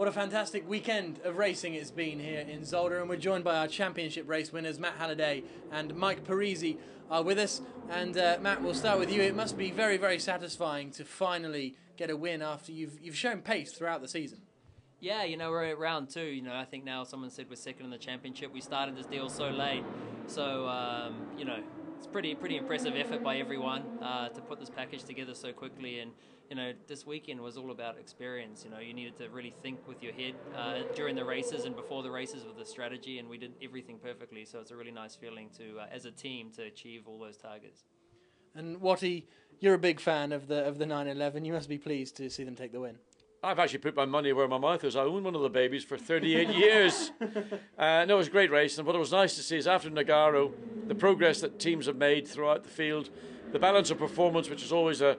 What a fantastic weekend of racing it's been here in Zolder, and we're joined by our championship race winners, Matt Halliday and Mike Parisi are with us. And Matt, we'll start with you. It must be very, very satisfying to finally get a win after you've shown pace throughout the season. Yeah, you know, we're at round 2. You know, I think now someone said we're second in the championship. We started this deal so late. So, you know, it's pretty impressive effort by everyone to put this package together so quickly. And, you know, this weekend was all about experience. You know, you needed to really think with your head during the races and before the races with the strategy, and we did everything perfectly. So it's a really nice feeling to, as a team, to achieve all those targets. And Watty, you're a big fan of the 911. You must be pleased to see them take the win. I've actually put my money where my mouth is. I owned one of the babies for 38 years. No, it was a great race. And what it was nice to see is after Nogaro, the progress that teams have made throughout the field, the balance of performance, which is always a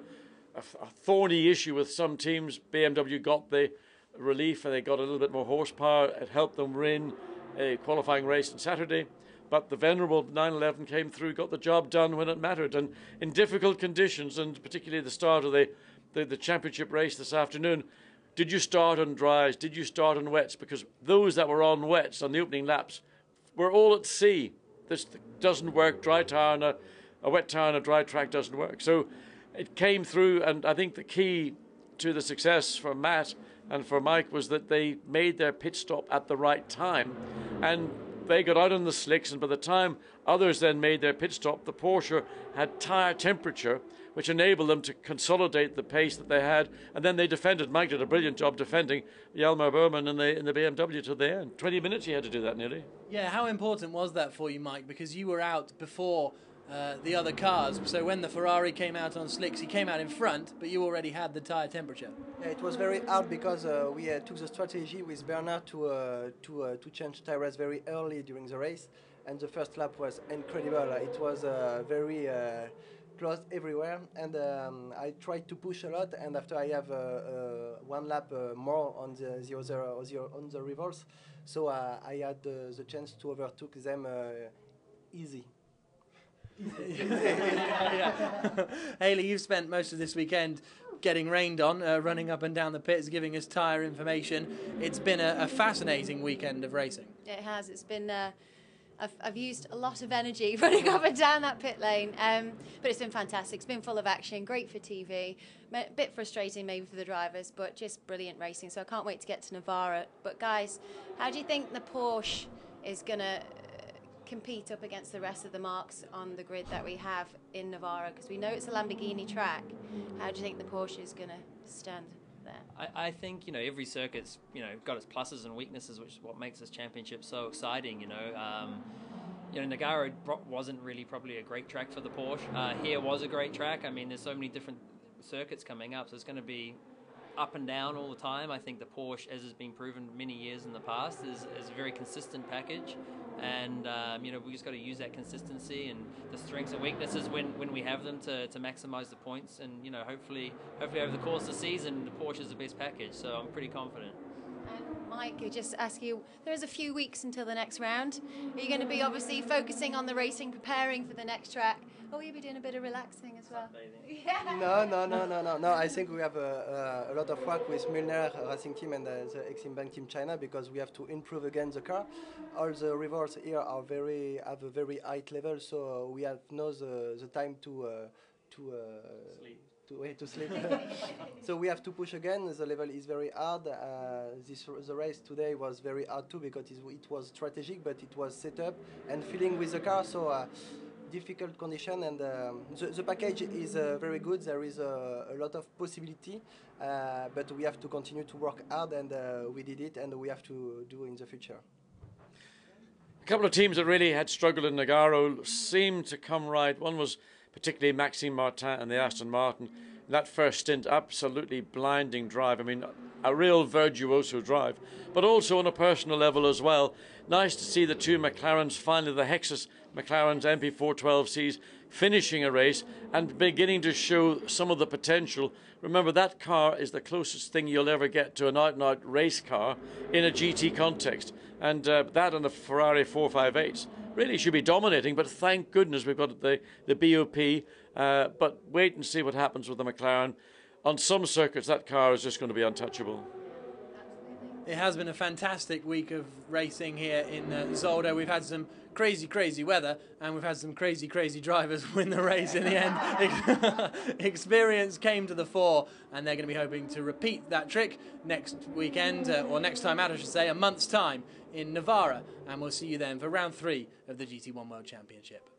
thorny issue with some teams. BMW got the relief and they got a little bit more horsepower. It helped them win a qualifying race on Saturday. But the venerable 911 came through, got the job done when it mattered. And in difficult conditions, and particularly the start of the championship race this afternoon, did you start on dries? Did you start on wets? Because those that were on wets on the opening laps were all at sea. This doesn't work. Dry tire on a wet tire on a dry track doesn't work. So it came through, and I think the key to the success for Matt and for Mike was that they made their pit stop at the right time. And they got out on the slicks, and by the time others then made their pit stop, the Porsche had tire temperature, which enabled them to consolidate the pace that they had, and then they defended. Mike did a brilliant job defending Hjalmar Berman in the BMW to the end. 20 minutes he had to do that nearly. Yeah, how important was that for you, Mike? Because you were out before the other cars, so when the Ferrari came out on slicks, he came out in front, but you already had the tyre temperature. Yeah, it was very hard because we took the strategy with Bernard to change tires very early during the race, and the first lap was incredible. It was very closed everywhere, and I tried to push a lot, and after I have one lap more on the reverse, so I had the chance to overtake them easy. Hayley, you've spent most of this weekend getting rained on, running up and down the pits, giving us tyre information. It's been a fascinating weekend of racing. It has. It's been. I've used a lot of energy running up and down that pit lane, but it's been fantastic. It's been full of action, great for TV, a bit frustrating maybe for the drivers, but just brilliant racing. So I can't wait to get to Navarra. But guys, how do you think the Porsche is going to compete up against the rest of the marques on the grid that we have in Navarra? Because we know it's a Lamborghini track. How do you think the Porsche is going to stand there? I think, you know, every circuit's, you know, got its pluses and weaknesses, which is what makes this championship so exciting, you know. Nogaro wasn't really probably a great track for the Porsche. Here was a great track. I mean, there's so many different circuits coming up, so it's going to be up and down all the time. I think the Porsche, as has been proven many years in the past, is a very consistent package, and you know, we just got to use that consistency and the strengths and weaknesses when we have them to maximise the points, and you know, hopefully over the course of the season, the Porsche is the best package. So I'm pretty confident. Mike, I just ask you, there's a few weeks until the next round. Are you going to be obviously focusing on the racing, preparing for the next track? Or will you be doing a bit of relaxing as well? No. I think we have a lot of work with Milner Racing Team and the Exim Bank Team China, because we have to improve again the car. All the rivers here are have a very high level, so we have now the time to sleep. So we have to push again. The level is very hard. The race today was very hard too, because it was strategic, but it was set up and feeling with the car. So difficult condition, and the package is very good. There is a lot of possibility, but we have to continue to work hard, and we did it, and we have to do in the future. A couple of teams that really had struggled in Nogaro seemed to come right. One was particularly Maxime Martin and the Aston Martin. That first stint, absolutely blinding drive. I mean, a real virtuoso drive, but also on a personal level as well. Nice to see the two McLarens, finally the Hexus McLarens MP412Cs, finishing a race and beginning to show some of the potential. Remember, that car is the closest thing you'll ever get to an out-and-out race car in a GT context. And that and the Ferrari 458s really should be dominating, but thank goodness we've got the BOP. But wait and see what happens with the McLaren. On some circuits, that car is just going to be untouchable. Absolutely. It has been a fantastic week of racing here in Zolder. We've had some crazy, crazy weather, and we've had some crazy, crazy drivers win the race in the end. Experience came to the fore, and they're going to be hoping to repeat that trick next weekend, or next time out, I should say, a month's time in Navarra. And we'll see you then for round 3 of the GT1 World Championship.